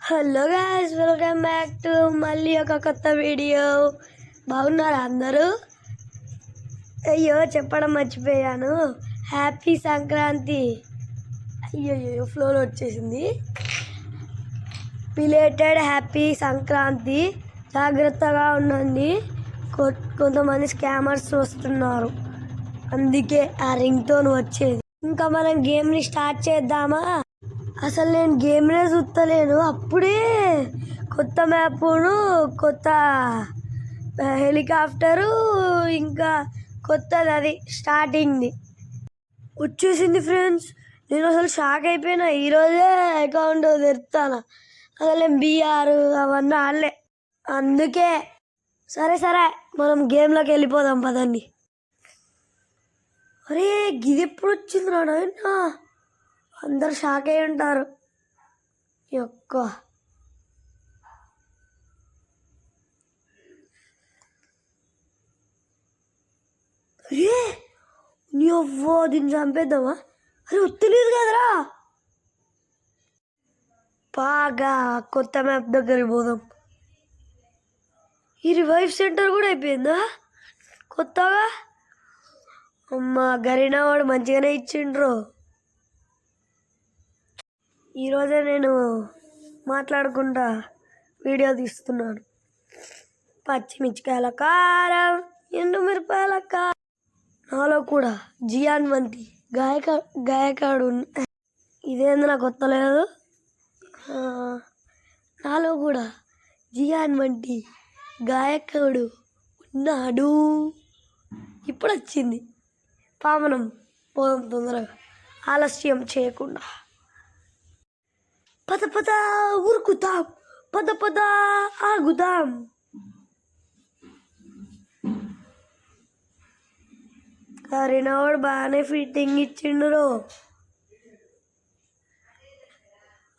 Hello guys, welcome back to మళ్ళీ ఒక కొత్త వీడియో. బాగున్నారా అందరూ? అయ్యో చెప్పడం మర్చిపోయాను, హ్యాపీ సంక్రాంతి. అయ్యో ఫ్లోలో వచ్చేసింది. Belated happy Sankranti. జాగ్రత్తగా ఉండండి, కొంతమంది స్కామర్స్ వస్తున్నారు, అందుకే ఆ రింగ్ టోన్ వచ్చేది. ఇంకా మనం గేమ్ని స్టార్ట్ చేద్దామా? అసలు నేను గేమ్నే చూస్తలేను, అప్పుడే కొత్త మ్యాప్ను, కొత్త హెలికాప్టరు, ఇంకా కొత్తది అది స్టార్టింగ్ది వచ్చేసింది ఫ్రెండ్స్. నేను అసలు షాక్ అయిపోయినా. ఈరోజే అకౌంట్ తెరుస్తాను, అసలు నేను బీఆర్ అవన్నీ ఆడలే, అందుకే. సరే మనం గేమ్లోకి వెళ్ళిపోదాం పదండి. అరే గిది ఎప్పుడు వచ్చింది నాయనా, అందరు షాక్ అయి ఉంటారు. యొక్క అరే నీ అవ్వో, దీన్ని చంపేద్దామా? అరే వస్తలేదు కదరా. బాగా కొత్త మ్యాప్ దగ్గరికి పోదాం. ఈ రివైవ్ సెంటర్ కూడా అయిపోయిందా కొత్తగా? అమ్మ గరీనా వాడు మంచిగానే ఇచ్చిండ్రు. ఈరోజే నేను మాట్లాడుకుంటా వీడియో తీస్తున్నాను. పచ్చిమిర్చికాయల కారం, ఎండుమిరపాయల కారం. నాలో కూడా జియాన్ వంటి గాయకాడు. ఇదేంది నాకు కొత్తలేదు. నాలో కూడా జియాన్ వంటి గాయకుడు ఉన్నాడు. ఇప్పుడు వచ్చింది. పావనం పోదాం తొందరగా, ఆలస్యం చేయకుండా. పద ఉరుకుతాం, పద ఆగుదాం. కరీనావాడు బాగానే ఫిట్టింగ్ ఇచ్చిండ్రు.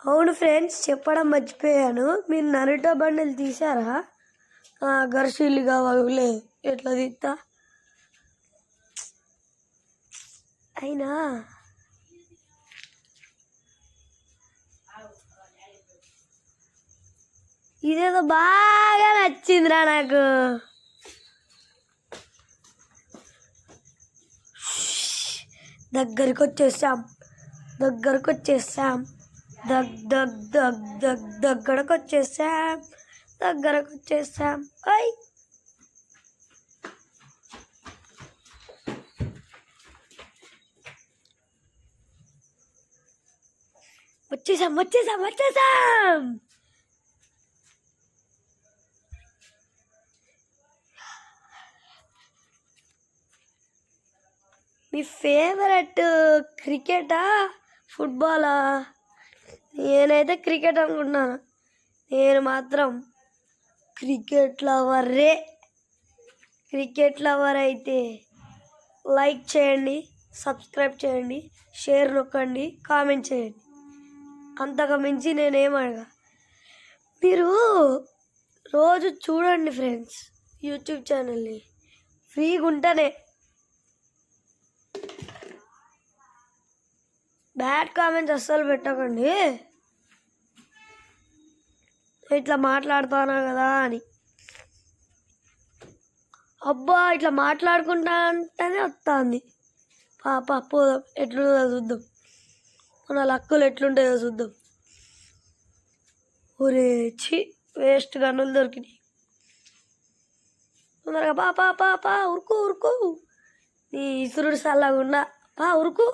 అవును ఫ్రెండ్స్, చెప్పడం మర్చిపోయాను, మీరు నరుటో బండిలు తీసారా? గర్షిల్లు కావాలే, ఎట్లా తీస్తా అయినా. ఇదేదో బాగా నచ్చిందిరా నాకు. దగ్గరికి వచ్చేసాం దగ్గరకు వచ్చేసాం. అయ్ వచ్చేసాం. మీ ఫేవరెట్ క్రికెటా ఫుట్బాలా? నేనైతే క్రికెట్ అనుకుంటున్నాను. నేను మాత్రం క్రికెట్ లవర్ అయితే లైక్ చేయండి, సబ్స్క్రైబ్ చేయండి, షేర్ నొక్కండి, కామెంట్ చేయండి. అంతకు మించి నేనేం అడగా. మీరు రోజు చూడండి ఫ్రెండ్స్ యూట్యూబ్ ఛానల్ని, ఫ్రీగా ఉంటేనే. బ్యాడ్ కామెంట్స్ అస్సలు పెట్టకండి, ఇట్లా మాట్లాడుతానా కదా అని. అబ్బా ఇట్లా మాట్లాడుకుంటా అంటేనే వస్తుంది. పాప పోదాం, ఎట్లుంటుందో చూద్దాం, మన లక్కులు ఎట్లుంటాయో చూద్దాం. ఒరే చి, వేస్ట్ గన్నులు దొరికినాయి. తొందరగా పా ఉరుకు. నీ ఇసురుడు చల్లగుండా ఉరుకు.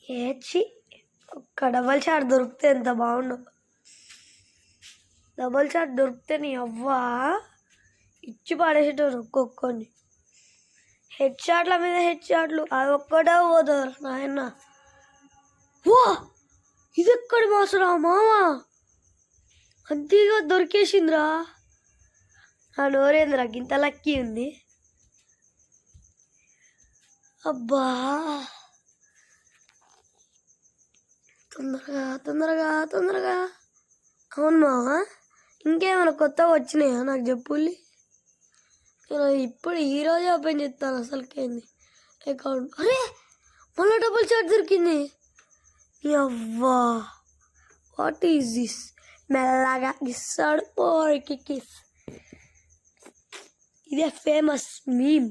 ఏచి ఒక్క డబల్ షాట్ దొరికితే ఎంత బాగుండు. డబల్ షాట్ దొరికితే నీ అవ్వా ఇచ్చి పాడేసేటోరు ఒక్కొక్కరిని. హెడ్ షాట్ల మీద హెడ్ షాట్లు, అది ఒక్కటే పోతారు నాయన. వా ఇది ఎక్కడి మాసరా మామా, అంతేగా దొరికేసిందిరా. నా నోరేంద్రా గింత లక్కీ ఉంది. అబ్బా తొందరగా. అవును మావా, ఇంకేమైనా కొత్తగా వచ్చినాయా నాకు చెప్పుల్లి. నేను ఇప్పుడు ఈరోజే ఓపెన్ చేస్తాను అసలుకేంది అకౌంట్. అరే మళ్ళీ డబుల్ షాట్ దొరికింది. అవ్వా వాట్ ఈజ్ దిస్? మెల్లగా ఇస్తాడు ఓరికి కిస్. ఇదే ఫేమస్ మీమ్.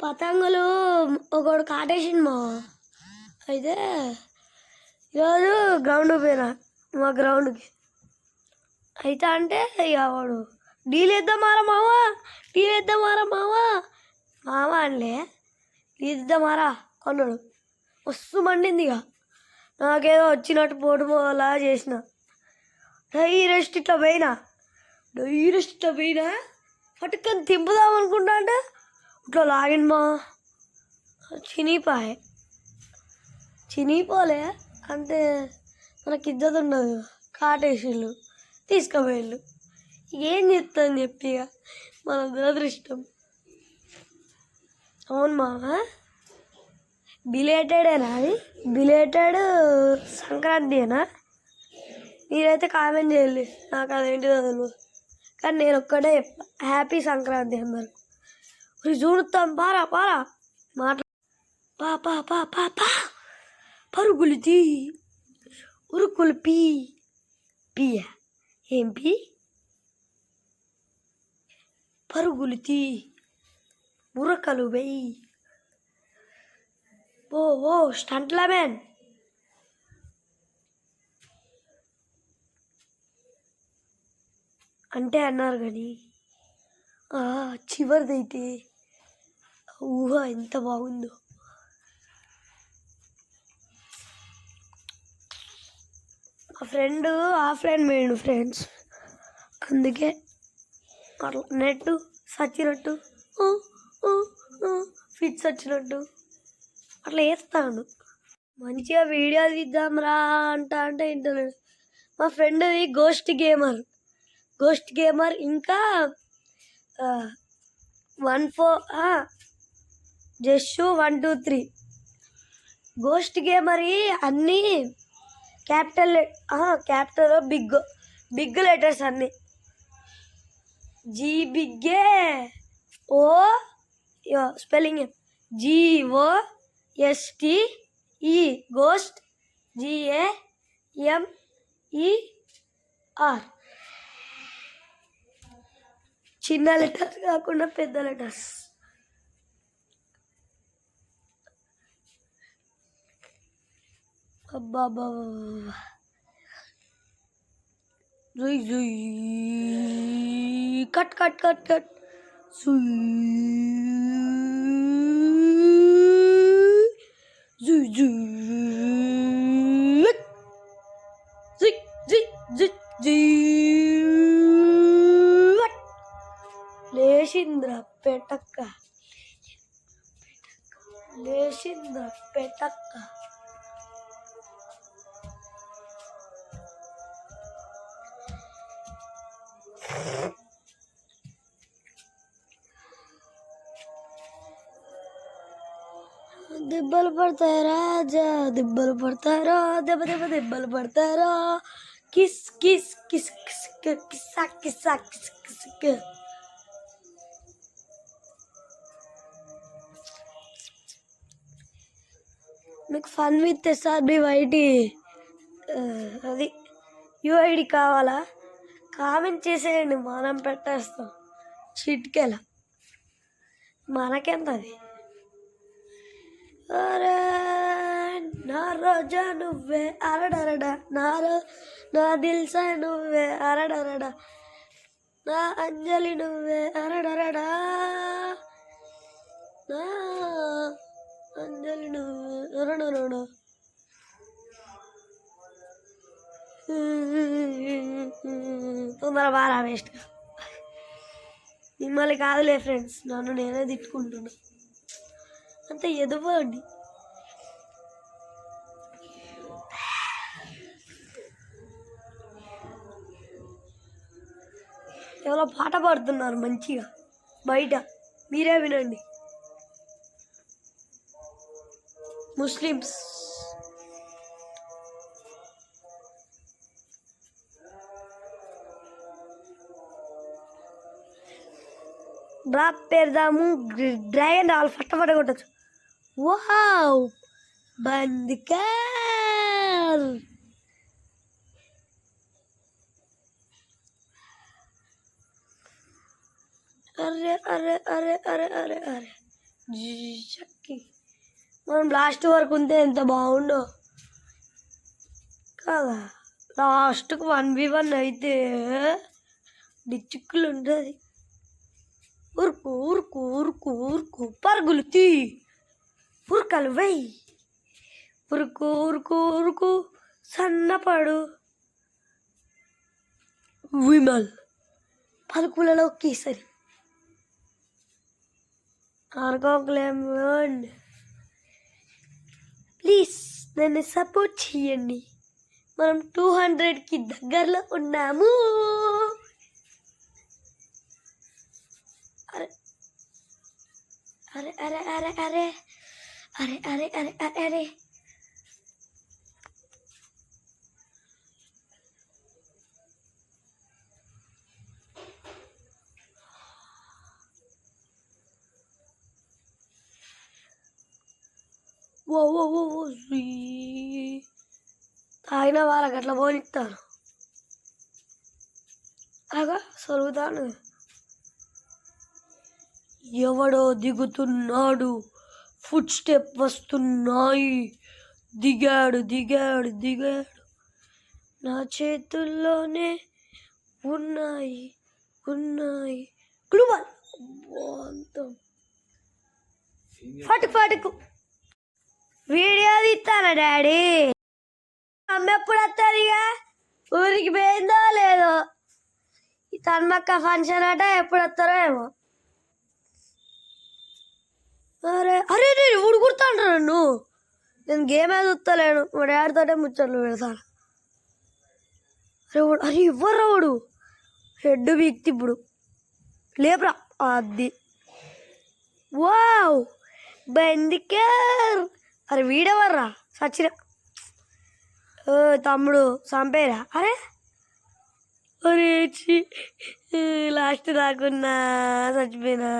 పతంగులు ఒకడు కాటేసిండు మా. అయితే ఈరోజు గ్రౌండ్కి పోయినా, మా గ్రౌండ్కి. అయితే అంటే ఇక వాడు డీల్ వేద్దామారా మావా, డీల్ వేద్దామారా మావా, మామ అనలే, ఇద్దామారా కొన్నాడు. మస్తు మండింది. ఇక నాకేదో వచ్చినట్టు పోటు పోలా చేసిన. డైరెస్ట్ ఇట్లా పోయినా పట్టుకొని తింపుదాం అనుకుంటా అంటే ఇట్లా లాగింది మా. చినిగిపోలే అంటే మనకి ఇద్దరు ఉండదు. కాటేసిళ్ళు, తీసుకుపోయిళ్ళు. ఏం చెప్తాను చెప్పి ఇక మన దురదృష్టం. అవును మామ, బిలేటెడేనా అది? బిలేటెడ్ సంక్రాంతినా? మీరైతే కామెంట్ చేయాలి, నాకు అదేంటిదో తెలియదు. కానీ నేను ఒక్కటే హ్యాపీ సంక్రాంతి అందరికి. చూడుతాం పారా మాట్లా పా పా పా పా పా పరుగులు తీ ఉరుకులు పియ ఏం పరుగులు తీ ఉరకలు వెయ్యి. ఓ స్టంట్లా మ్యాన్. అంటే అన్నారు కానీ చివరిదైతే ఊహ ఎంత బాగుందో. మా ఫ్రెండ్ ఆఫ్లైన్ పోయిండు ఫ్రెండ్స్, అందుకే అట్లా నెట్ సచ్చినట్టు ఫిట్స్ వచ్చినట్టు అట్లా వేస్తాడు. మంచిగా వీడియో తీద్దాంరా అంటే ఇంటర్నెట్. మా ఫ్రెండ్ది గోస్ట్ గేమర్ ఇంకా 1 2 3 గోస్ట్ గేమర్ అన్నీ క్యాపిటల్ బిగ్ లెటర్స్ అన్నీ. జీ బిగ్గే ఓ స్పెల్లింగ్ GOSTE గోస్ట్ GAMER. చిన్న లెటర్స్ కాకుండా పెద్ద లెటర్స్. అబ్బాబా జుయ్ కట్ లేచింద్ర పెట్టక్క దెబ్బలు పడతాయి రాజా, దెబ్బలు పడతారా, దెబ్బలు పడతారా. కిస్ కిస్ కిస్ కిస్ కిస్సా కిస్సా కిస్ కిస్. మీకు ఫన్ విత్ SRB వైటీ అది UID కావాలా? కామెంట్ చేసేయండి, మనం పెట్టేస్తాం చిటికెలా. మనకెంత అది? అరే నా రోజా నువ్వే అరడరడా, నా దిల్సా నువ్వే అరడరడా, నా అంజలి నువ్వే అరడరడా, నా అంజలి నువ్వే అరడరడా. తొందర బాగా వేస్ట్గా. మిమ్మల్ని కాదులే ఫ్రెండ్స్, నన్ను నేనే తిట్టుకుంటున్నా. అంత ఎదువండి. ఎవరో పాట పాడుతున్నారు మంచిగా బయట, మీరే వినండి. ముస్లిమ్స్. డ్రాప్ పెడదాము, డ్రాగన్ రావాలి, ఫట్టఫట్ట కొట్టచ్చు. వావ్ బంద్ కార్. అరే అరే అరే అరే అరే చక్కి మనం లాస్ట్ వరకు ఉంటే ఎంత బాగుండో కదా. లాస్ట్కి 1v1 అయితే డిచ్చుక్కులు ఉంటుంది. ఉరుకు ఉరుకు ఉరుకు ఉరుకు పరుగులు తీ ఉరకలు వెయ్యి ఉరుకు ఉరుకు ఉరుకు సన్నపడు విమల్ పలుకులలో కేసరి ఆర్గోగ్లేమన్. ప్లీజ్ నన్ను సపోర్ట్ చేయండి, మనం 200కి దగ్గరలో ఉన్నాము. అరే అరే అరే అరే అరే అరే అరే అరే అరే ఓ ఓ ఓ తాగిన వాళ్ళకి అట్లా పోనిస్తాను. అలాగా సరుగుతాను. ఎవడో దిగుతున్నాడు, ఫుట్ స్టెప్ వస్తున్నాయి. దిగాడు దిగాడు దిగాడు, నా చేతుల్లోనే ఉన్నాయి ఉన్నాయి. గ్లూబల్ ఫటుకు ఫటుకు వీడియో తీస్తానా డాడీ? అమ్మ ఎప్పుడు వస్తుంది? ఇక ఊరికి పోయిందో లేదో. తన్మక్క ఫంక్షన్ అట, ఎప్పుడు వస్తారో ఏమో. అరే అరే నేను ఊడు కుడతాను నన్ను. నేను గేమే చూస్తలేను, మా డాడీతోటే ముచ్చట్లు పెడతాను. అరే అరే ఇవ్వరు వాడు హెడ్ వీక్తి ఇప్పుడు లేపురా. అది వావ్ బందికర్. అరే వీడెవర్రా సచిన తమ్ముడు చంపేరా. అరే అరే లాస్ట్ దాకున్నా చచ్చిపోయినా.